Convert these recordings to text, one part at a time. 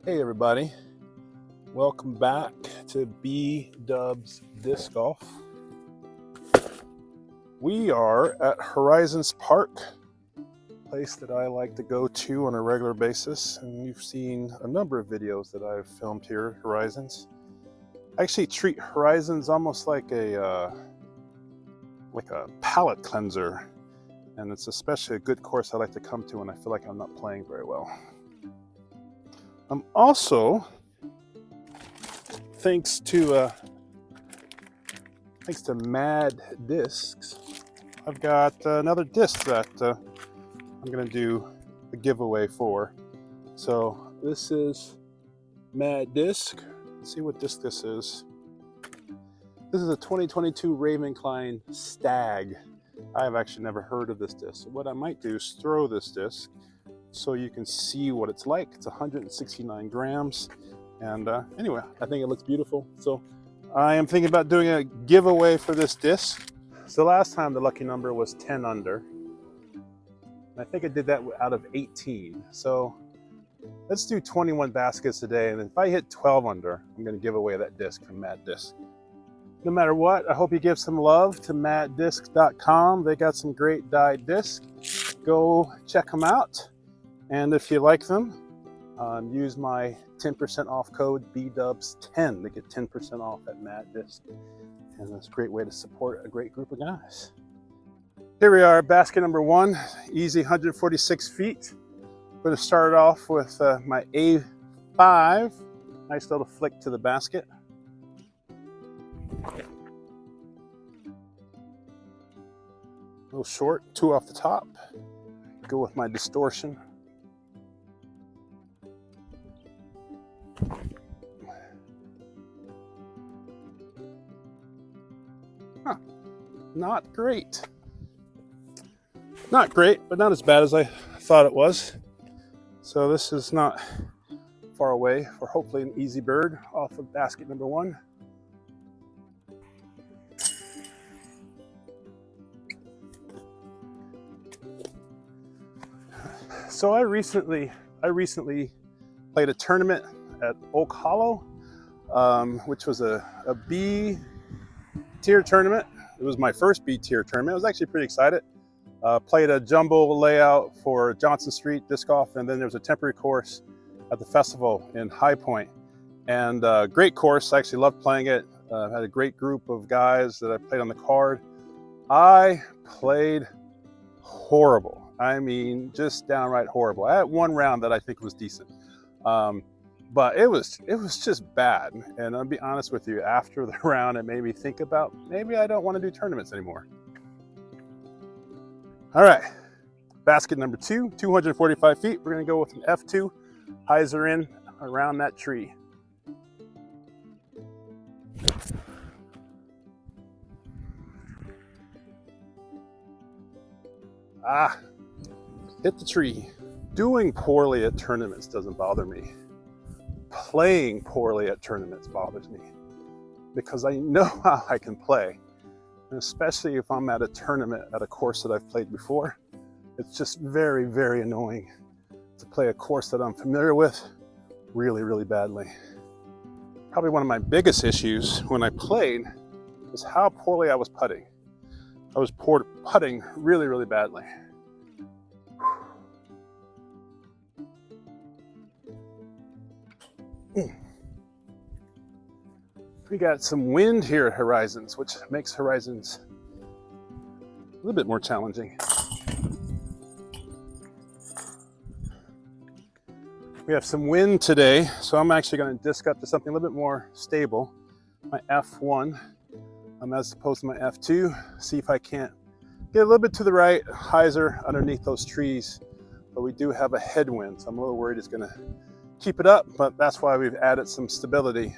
Hey everybody, welcome back to B-Dubs Disc Golf. We are at Horizons Park, a place that I like to go to on a regular basis, and you've seen a number of videos that I've filmed here at Horizons. I actually treat Horizons almost like a palate cleanser, and it's especially a good course I like to come to when I feel like I'm not playing very well. I'm also, thanks to Mad Discs, I've got another disc that I'm going to do a giveaway for. So this is Mad Disc. Let's see what disc this is. This is a 2022 Ravencline Stag. I've actually never heard of this disc. So what I might do is throw this disc so you can see what it's like. It's 169 grams. And anyway, I think it looks beautiful. So I am thinking about doing a giveaway for this disc. So last time the lucky number was 10 under. And I think I did that out of 18. So let's do 21 baskets today. And if I hit 12 under, I'm going to give away that disc from Mad Disc. No matter what, I hope you give some love to maddisc.com. They got some great dyed discs. Go check them out. And if you like them, use my 10% off code BDubs10 to get 10% off at Mad Disc. And that's a great way to support a great group of guys. Here we are, basket number one, easy 146 feet. I'm going to start off with my A5. Nice little flick to the basket. A little short, 2 off the top. Go with my distortion. Not great. Not great, but not as bad as I thought it was. So this is not far away for hopefully an easy bird off of basket number one. So I recently played a tournament at Oak Hollow, which was a B tier tournament. It was my first B tier tournament. I was actually pretty excited. Played a jumbo layout for Johnson Street Disc Golf, and then there was a temporary course at the festival in High Point. And great course. I actually loved playing it. Had a great group of guys that I played on the card. I played horrible. I mean, just downright horrible. I had one round that I think was decent. But it was just bad. And I'll be honest with you, after the round, it made me think about maybe I don't want to do tournaments anymore. All right, basket number two, 245 feet. We're going to go with an F2. Highs are in around that tree. Hit the tree. Doing poorly at tournaments doesn't bother me. Playing poorly at tournaments bothers me because I know how I can play, and especially if I'm at a tournament at a course that I've played before. It's just very, very annoying to play a course that I'm familiar with really, really badly. Probably one of my biggest issues when I played was how poorly I was putting. I was putting really, really badly. We got some wind here at Horizons, which makes Horizons a little bit more challenging. We have some wind today, so I'm actually going to disc up to something a little bit more stable. My F1, as opposed to my F2. See if I can't get a little bit to the right. Highs are underneath those trees, but we do have a headwind, so I'm a little worried it's going to keep it up, but that's why we've added some stability.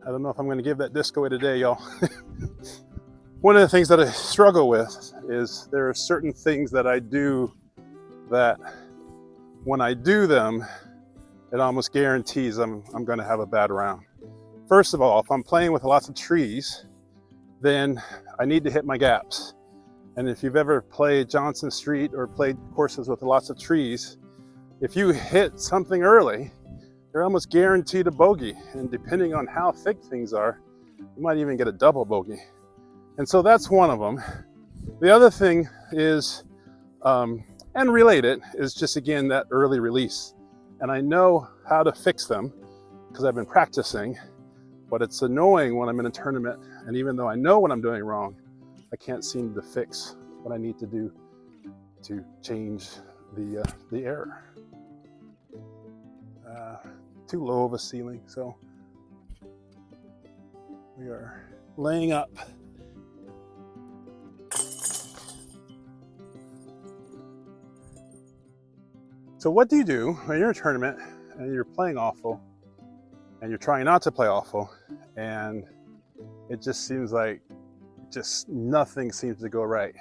I don't know if I'm going to give that disc away today, y'all. One of the things that I struggle with is there are certain things that I do that when I do them, it almost guarantees I'm going to have a bad round. First of all, if I'm playing with lots of trees, then I need to hit my gaps. And if you've ever played Johnson Street or played courses with lots of trees, if you hit something early, you're almost guaranteed a bogey. And depending on how thick things are, you might even get a double bogey. And so that's one of them. The other thing is, and related, is just again that early release. And I know how to fix them because I've been practicing, but it's annoying when I'm in a tournament. And even though I know what I'm doing wrong, I can't seem to fix what I need to do to change the error. Too low of a ceiling, so we are laying up. So what do you do when you're in a tournament and you're playing awful and you're trying not to play awful and it just seems like just nothing seems to go right?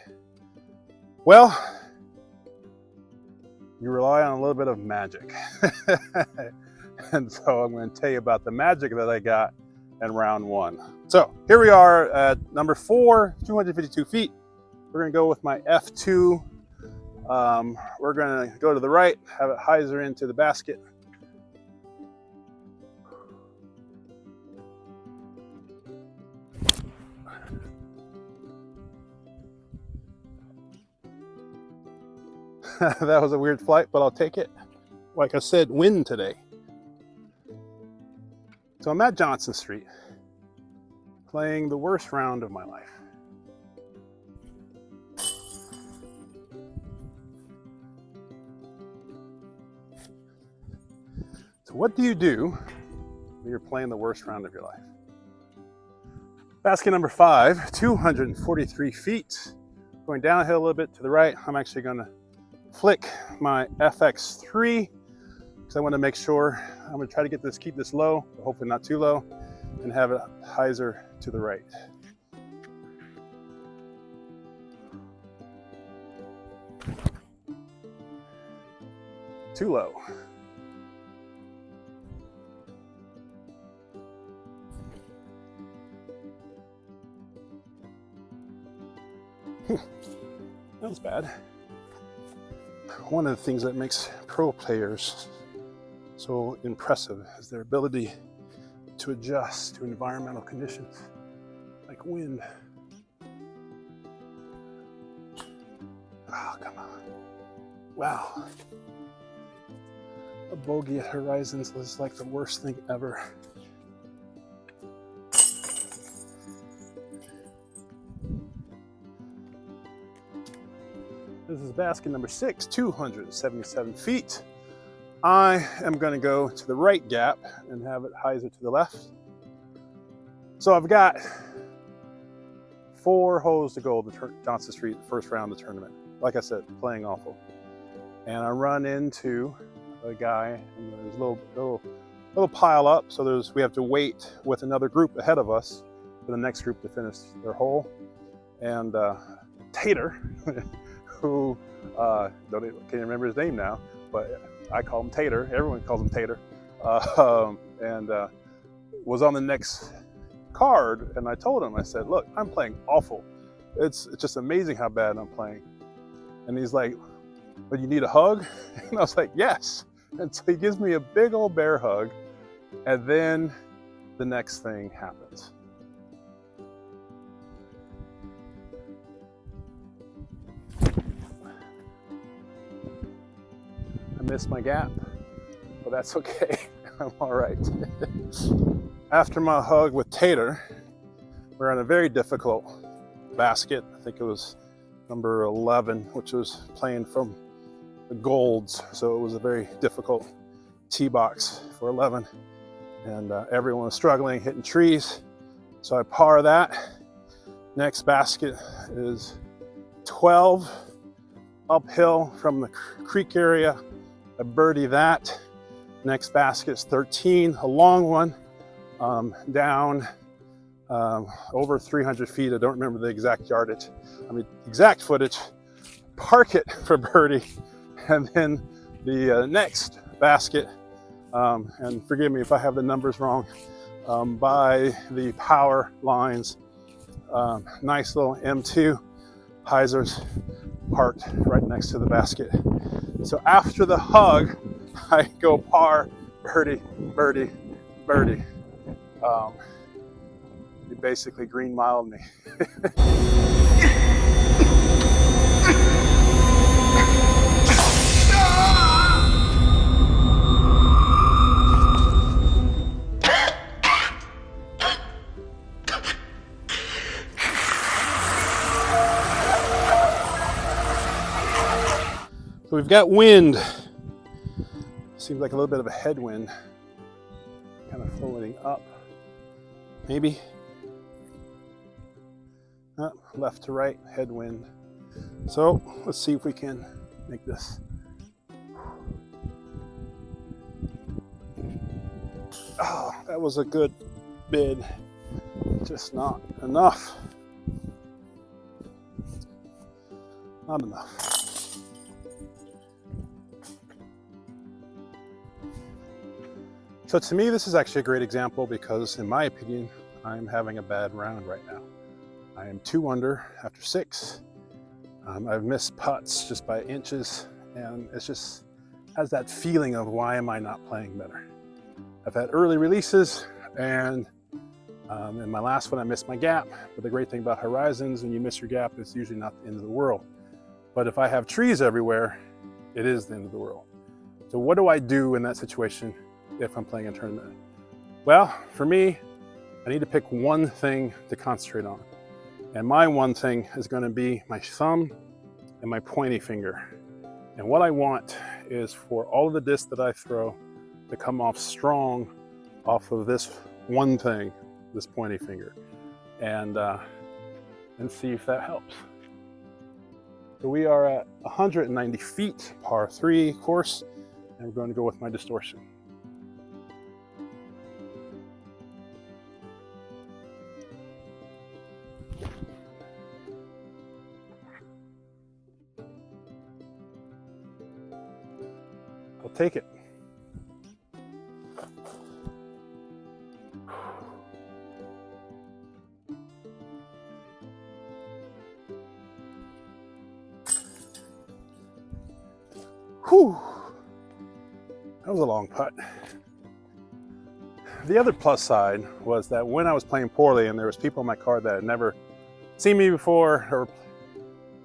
Well, you rely on a little bit of magic. And so I'm going to tell you about the magic that I got in round one. So here we are at number 4, 252 feet. We're going to go with my F2. We're going to go to the right, have it hyzer into the basket. That was a weird flight, but I'll take it. Like I said, wind today. So I'm at Johnson Street, playing the worst round of my life. So what do you do when you're playing the worst round of your life? Basket number 5, 243 feet. Going downhill a little bit to the right, I'm actually going to flick my FX3 because I want to make sure I'm going to try to keep this low, but hopefully not too low, and have it hyzer to the right. Too low. That was bad. One of the things that makes pro players so impressive is their ability to adjust to environmental conditions like wind. Oh, come on. Wow. A bogey at Horizons was like the worst thing ever. This is basket number 6, 277 feet. I am going to go to the right gap and have it hyzer to the left. So I've got 4 holes to go to Johnson Street, first round of the tournament. Like I said, playing awful. And I run into a guy, and there's a little pile up. So we have to wait with another group ahead of us for the next group to finish their hole. And Tater, who can't remember his name now, but I call him Tater. Everyone calls him Tater. Was on the next card, and I told him, I said, look, I'm playing awful. It's just amazing how bad I'm playing. And he's like, but you need a hug? And I was like, yes. And so he gives me a big old bear hug, and then the next thing happens. I missed my gap, but that's okay. I'm all right. After my hug with Tater, we're on a very difficult basket. I think it was number 11, which was playing from the golds. So it was a very difficult tee box for 11. And everyone was struggling, hitting trees. So I par that. Next basket is 12, uphill from the creek area. I birdie that. Next basket is 13, a long one, down over 300 feet. I don't remember the exact yardage, exact footage. Park it for birdie. And then the next basket, and forgive me if I have the numbers wrong, by the power lines. Nice little M2 hyzers parked right next to the basket. So after the hug, I go par, birdie, birdie, birdie. He basically green miled me. So we've got wind. Seems like a little bit of a headwind, kind of floating up, maybe. Left to right, headwind. So let's see if we can make this. Oh, that was a good bid, just not enough. Not enough. So to me, this is actually a great example because, in my opinion, I'm having a bad round right now. I am 2 under after 6. I've missed putts just by inches, and it's just has that feeling of why am I not playing better? I've had early releases, and in my last one I missed my gap. But the great thing about horizons, when you miss your gap, it's usually not the end of the world. But if I have trees everywhere, it is the end of the world. So what do I do in that situation if I'm playing a tournament? Well, for me, I need to pick one thing to concentrate on. And my one thing is going to be my thumb and my pointy finger. And what I want is for all of the discs that I throw to come off strong off of this one thing, this pointy finger, and see if that helps. So we are at 190 feet, par 3 course, and we're going to go with my distortion. I'll take it. Whew. That was a long putt. The other plus side was that when I was playing poorly and there was people on my card that had never seen me before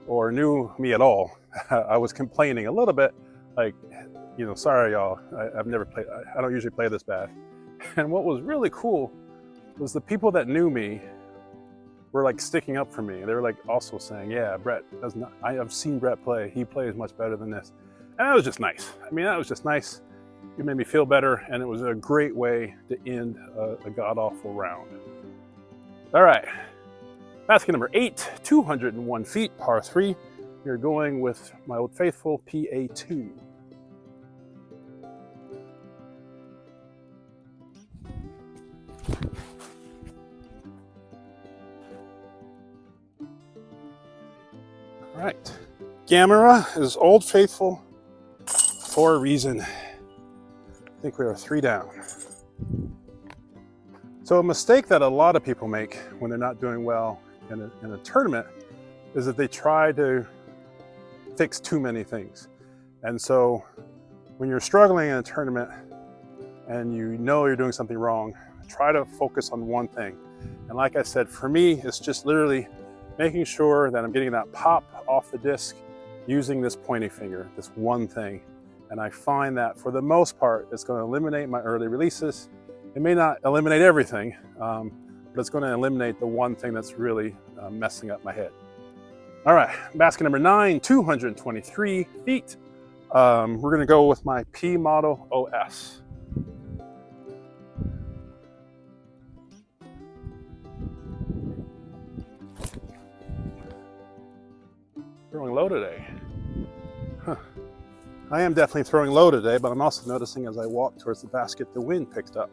or knew me at all, I was complaining a little bit, like, you know, sorry y'all, I've never played, I don't usually play this bad. And what was really cool was the people that knew me were like sticking up for me. They were like also saying, yeah, Brett does not, I've seen Brett play, he plays much better than this. And that was just nice. I mean, that was just nice. It made me feel better, and it was a great way to end a god-awful round. All right, basket number 8, 201 feet, par 3. We're going with my old faithful PA2. All right, Gamera is old faithful for a reason. I think we are 3 down. So a mistake that a lot of people make when they're not doing well in a tournament is that they try to fix too many things. And so when you're struggling in a tournament and you know you're doing something wrong, try to focus on one thing. And like I said, for me, it's just literally making sure that I'm getting that pop off the disc using this pointy finger, this one thing. And I find that for the most part, it's going to eliminate my early releases. It may not eliminate everything, but it's going to eliminate the one thing that's really messing up my head. All right, basket number 9, 223 feet. We're going to go with my P Model OS. Throwing low today. Huh. I am definitely throwing low today, but I'm also noticing as I walk towards the basket, the wind picked up.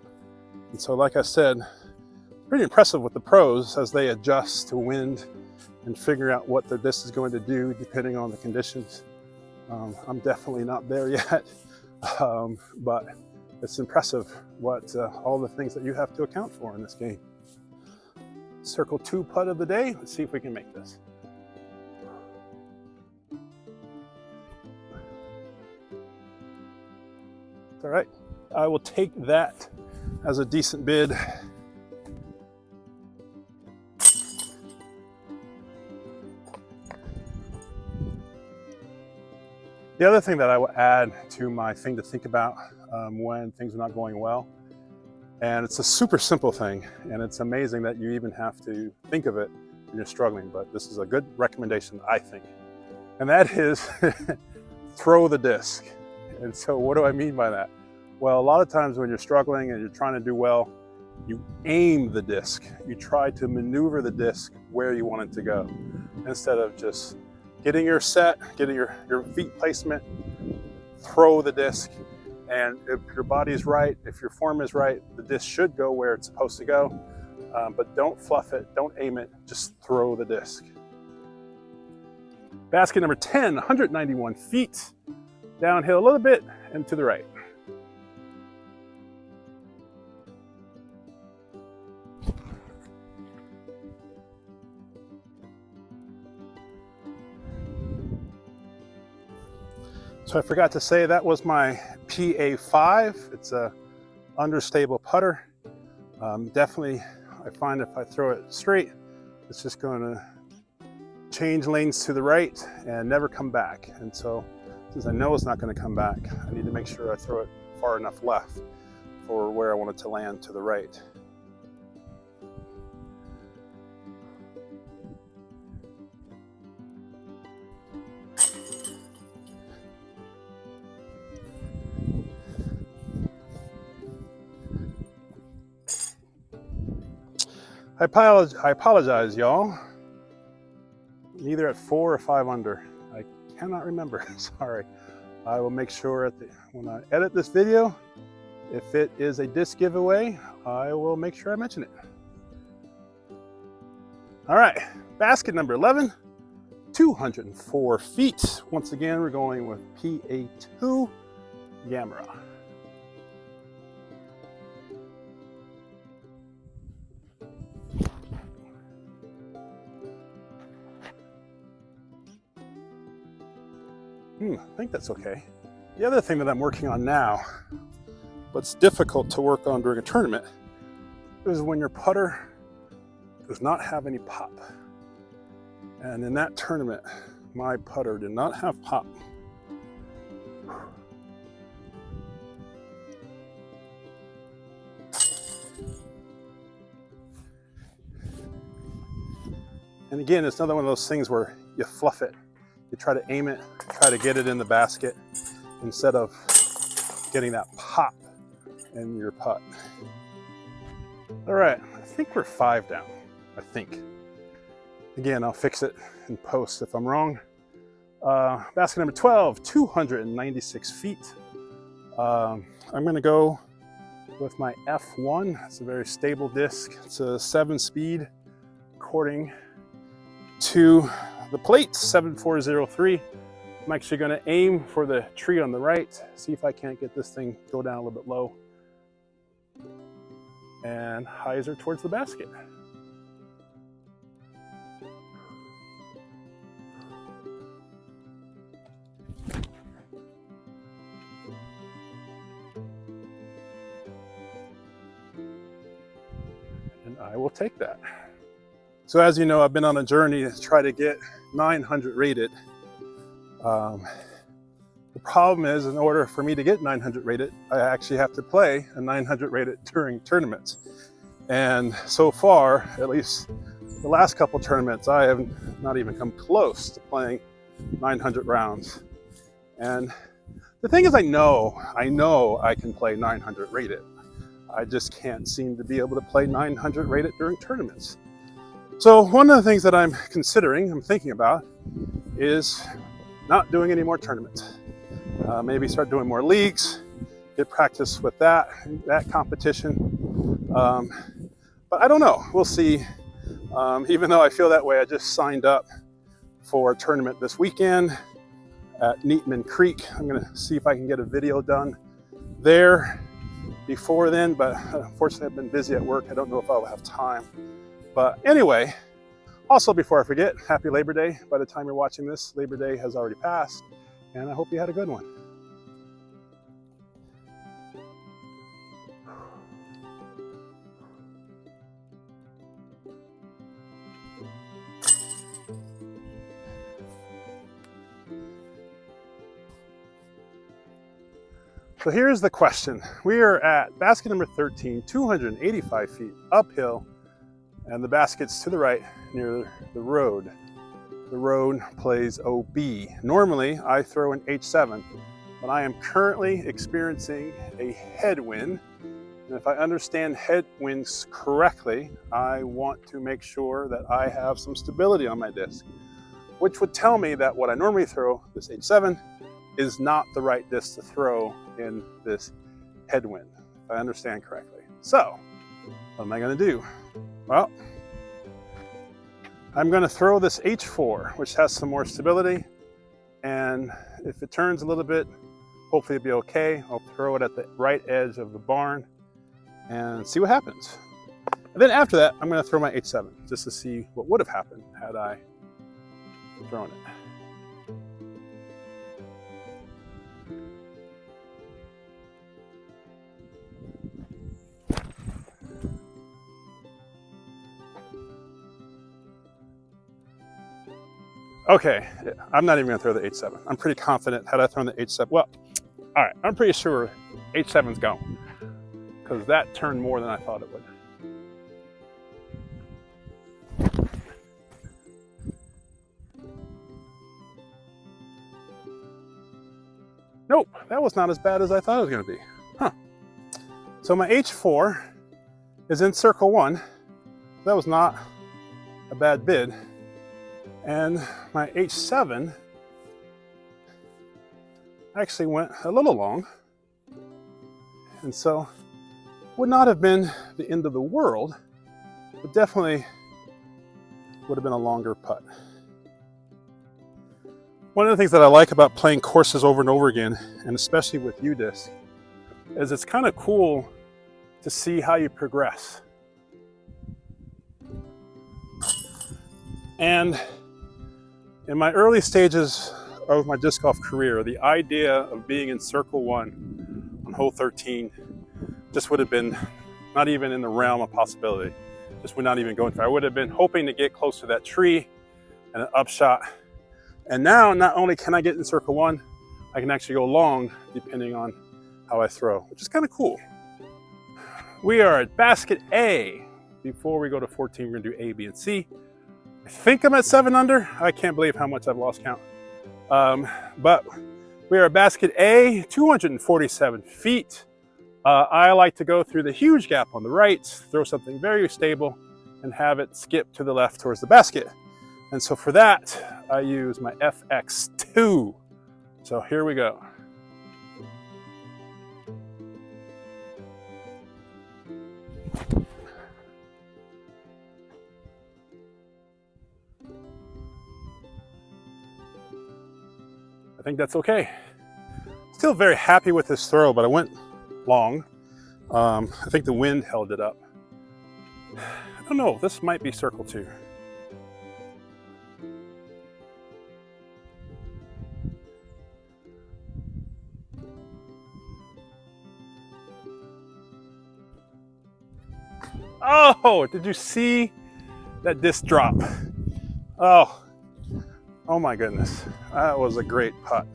And so, like I said, pretty impressive with the pros as they adjust to wind and figure out what their disc is going to do depending on the conditions. I'm definitely not there yet, but it's impressive what all the things that you have to account for in this game. Circle 2 putt of the day. Let's see if we can make this. It's all right. I will take that as a decent bid. The other thing that I will add to my thing to think about when things are not going well, and it's a super simple thing, and it's amazing that you even have to think of it when you're struggling, but this is a good recommendation, I think. And that is throw the disc. And so what do I mean by that? Well, a lot of times when you're struggling and you're trying to do well, you aim the disc. You try to maneuver the disc where you want it to go, instead of just getting your set, getting your feet placement, throw the disc. And if your body's right, if your form is right, the disc should go where it's supposed to go. But don't fluff it, don't aim it, just throw the disc. Basket number 10, 191 feet. Downhill a little bit and to the right. So I forgot to say that was my PA5. It's a understable putter. Definitely, I find if I throw it straight, it's just going to change lanes to the right and never come back. And so since I know it's not going to come back, I need to make sure I throw it far enough left for where I want it to land to the right. I apologize, y'all. I'm either at 4 or 5 under. I cannot remember. Sorry. I will make sure when I edit this video, if it is a disc giveaway, I will make sure I mention it. All right, basket number 11, 204 feet. Once again, we're going with PA2 Gamera. I think that's okay. The other thing that I'm working on now, but it's difficult to work on during a tournament, is when your putter does not have any pop. And in that tournament, my putter did not have pop. And again, it's another one of those things where you fluff it. You try to aim it, try to get it in the basket instead of getting that pop in your putt. All right, I think we're 5 down, I think. Again, I'll fix it in post if I'm wrong. Basket number 12, 296 feet. I'm gonna go with my F1. It's a very stable disc. It's a 7-speed according to the plate, 7403. I'm actually going to aim for the tree on the right, see if I can't get this thing go down a little bit low. And hyzer towards the basket. And I will take that. So as you know, I've been on a journey to try to get 900 rated. The problem is, in order for me to get 900 rated, I actually have to play a 900 rated during tournaments. And so far, at least the last couple tournaments, I have not even come close to playing 900 rounds. And the thing is, I know I can play 900 rated. I just can't seem to be able to play 900 rated during tournaments. So one of the things that I'm thinking about, is not doing any more tournaments. Maybe start doing more leagues, get practice with that competition. But I don't know, we'll see. Even though I feel that way, I just signed up for a tournament this weekend at Neatman Creek. I'm gonna see if I can get a video done there. before then, but unfortunately I've been busy at work. I don't know if I'll have time. But anyway, also before I forget, happy Labor Day. By the time you're watching this, Labor Day has already passed, and I hope you had a good one. So here's the question. We are at basket number 13, 285 feet uphill, and the basket's to the right near the road. The road plays OB. Normally I throw an H7, but I am currently experiencing a headwind. And if I understand headwinds correctly, I want to make sure that I have some stability on my disc, which would tell me that what I normally throw, this H7, is not the right disc to throw in this headwind, if I understand correctly. So, what am I gonna do? Well, I'm gonna throw this H4, which has some more stability, and if it turns a little bit, hopefully it'll be okay. I'll throw it at the right edge of the barn and see what happens. And then after that, I'm gonna throw my H7, just to see what would have happened had I thrown it. Okay, I'm not even gonna throw the H7. I'm pretty confident had I thrown the H7, well, all right, I'm pretty sure H7's gone, because that turned more than I thought it would. Nope, that was not as bad as I thought it was gonna be. Huh. So my H4 is in circle 1. That was not a bad bid. And my H7 actually went a little long. And so would not have been the end of the world, but definitely would have been a longer putt. One of the things that I like about playing courses over and over again, and especially with U-Disc, is it's kind of cool to see how you progress. And in my early stages of my disc golf career, the idea of being in circle 1 on hole 13 just would have been not even in the realm of possibility. Just would not even go into it. I would have been hoping to get close to that tree and an upshot. And now, not only can I get in circle 1, I can actually go long depending on how I throw, which is kind of cool. We are at basket A. Before we go to 14, we're gonna do A, B, and C. I think I'm at 7 under. I can't believe how much I've lost count. But we are at basket A, 247 feet. I like to go through the huge gap on the right, throw something very stable, and have it skip to the left towards the basket. And so for that, I use my FX2. So here we go. I think that's okay. Still very happy with this throw, but I went long. I think the wind held it up. I don't know, this might be circle 2. Oh, did you see that disc drop? Oh my goodness. That was a great putt.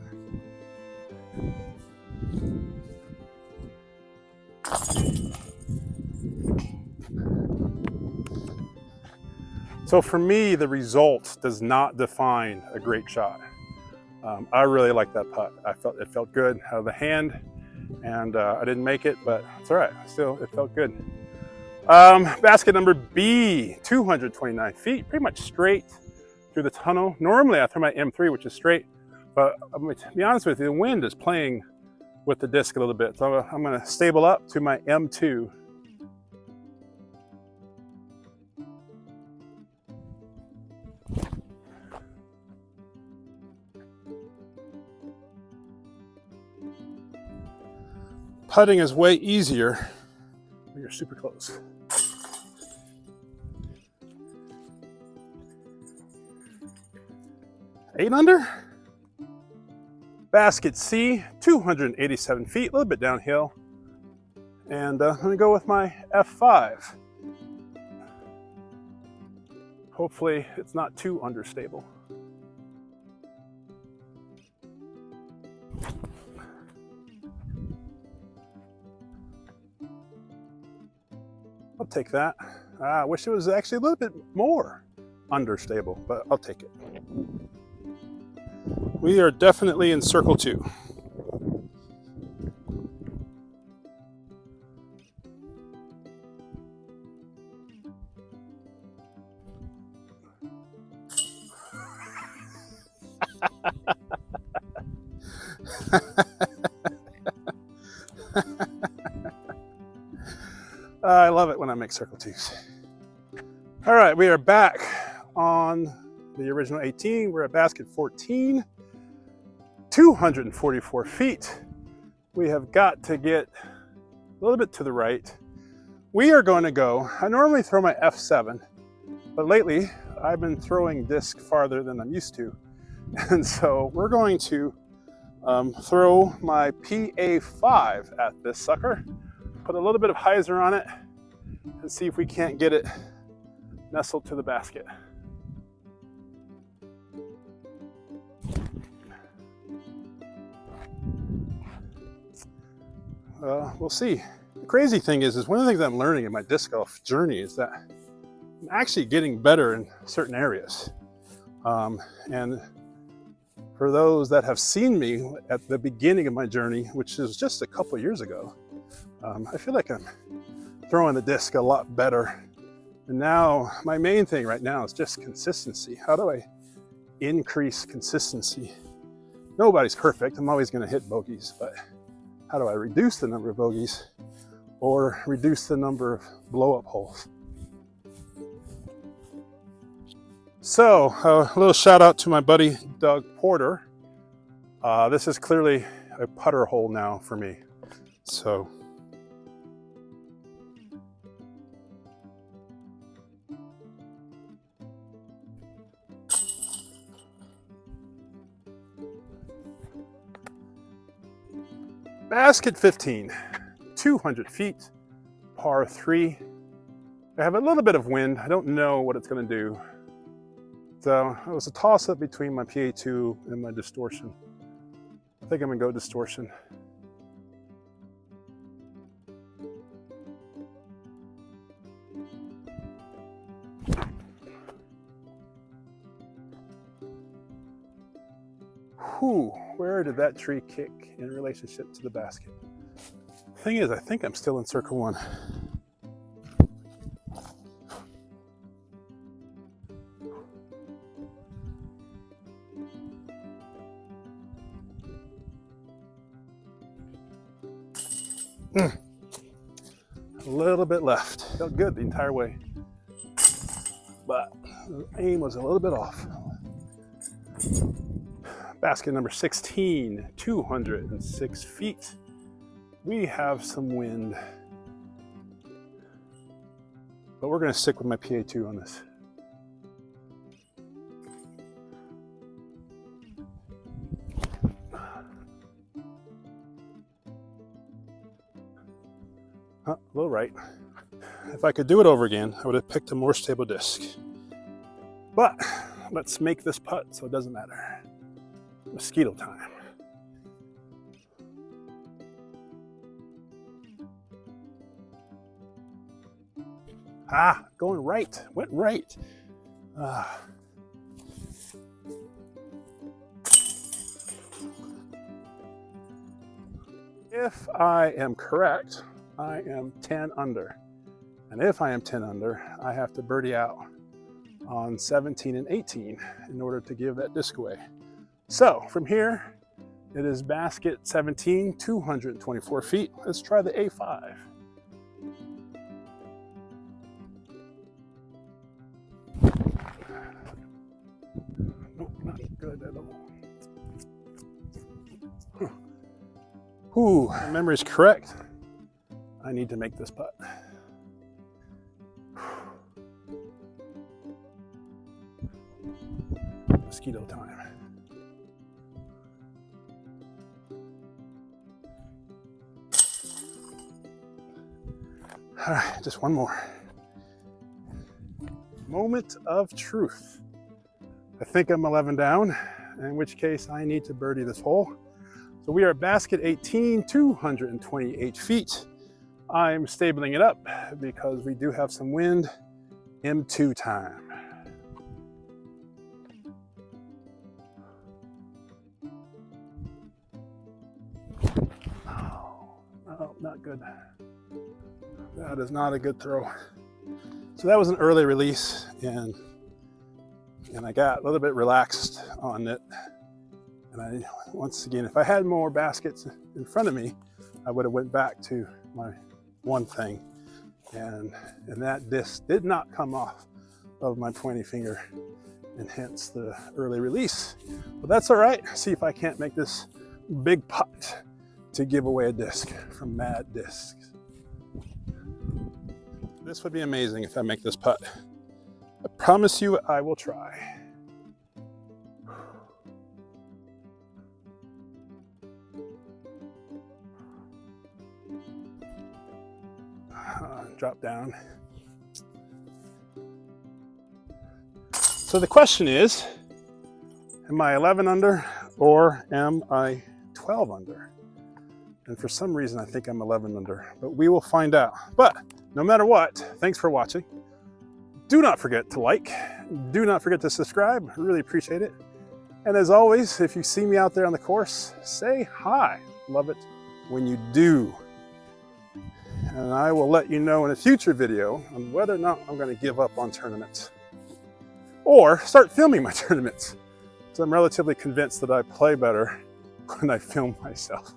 So for me, the result does not define a great shot. I really like that putt. It felt good out of the hand, and I didn't make it, but it's all right. Still, it felt good. Basket number B, 229 feet, pretty much straight through the tunnel. Normally I throw my M3, which is straight, but I'm going to be honest with you, the wind is playing with the disc a little bit. So I'm going to stable up to my M2. putting is way easier when you're super close. Eight under. Basket C, 287 feet, a little bit downhill. And I'm gonna go with my F5. Hopefully it's not too understable. I'll take that. I wish it was actually a little bit more understable, but I'll take it. We are definitely in circle 2. I love it when I make circle 2s. All right, we are back on the original 18. We're at basket 14, 244 feet. We have got to get a little bit to the right. We are going to go, I normally throw my F7, but lately I've been throwing disc farther than I'm used to. And so we're going to throw my PA5 at this sucker, put a little bit of hyzer on it, and see if we can't get it nestled to the basket. We'll see. The crazy thing is one of the things I'm learning in my disc golf journey is that I'm actually getting better in certain areas. And for those that have seen me at the beginning of my journey, which is just a couple years ago, I feel like I'm throwing the disc a lot better. And now my main thing right now is just consistency. How do I increase consistency? Nobody's perfect. I'm always going to hit bogeys, but how do I reduce the number of bogeys or reduce the number of blow-up holes? So a little shout out to my buddy Doug Porter. This is clearly a putter hole now for me. So basket 15, 200 feet, par 3. I have a little bit of wind. I don't know what it's going to do. So it was a toss-up between my PA2 and my distortion. I think I'm going to go distortion. Whew, where did that tree kick in relationship to the basket? Thing is, I think I'm still in circle 1. A little bit left. Felt good the entire way, but the aim was a little bit off. Basket number 16, 206 feet. We have some wind, but we're going to stick with my PA2 on this. A little right. If I could do it over again, I would have picked a more stable disc. But let's make this putt so it doesn't matter. Mosquito time. Going right. Went right. If I am correct, I am 10 under. And if I am 10 under, I have to birdie out on 17 and 18 in order to give that disc away. So from here, it is basket 17, 224 feet. Let's try the A5. Nope, not good at all. Whew, my memory is correct. I need to make this putt. Mosquito time. All right, just one more. Moment of truth. I think I'm 11 down, in which case I need to birdie this hole. So we are at basket 18, 228 feet. I'm stabling it up because we do have some wind. M2 time. Oh, not good. That is not a good throw. So that was an early release, and I got a little bit relaxed on it. And once again, if I had more baskets in front of me, I would have went back to my one thing. And that disc did not come off of my pointy finger, and hence the early release. But that's all right. See if I can't make this big putt to give away a disc from Mad Discs. This would be amazing if I make this putt. I promise you I will try. Drop down. So the question is, am I 11 under or am I 12 under? And for some reason, I think I'm 11 under, but we will find out. But no matter what, thanks for watching. Do not forget to like. Do not forget to subscribe. I really appreciate it. And as always, if you see me out there on the course, say hi. Love it when you do. And I will let you know in a future video on whether or not I'm going to give up on tournaments or start filming my tournaments. So I'm relatively convinced that I play better when I film myself.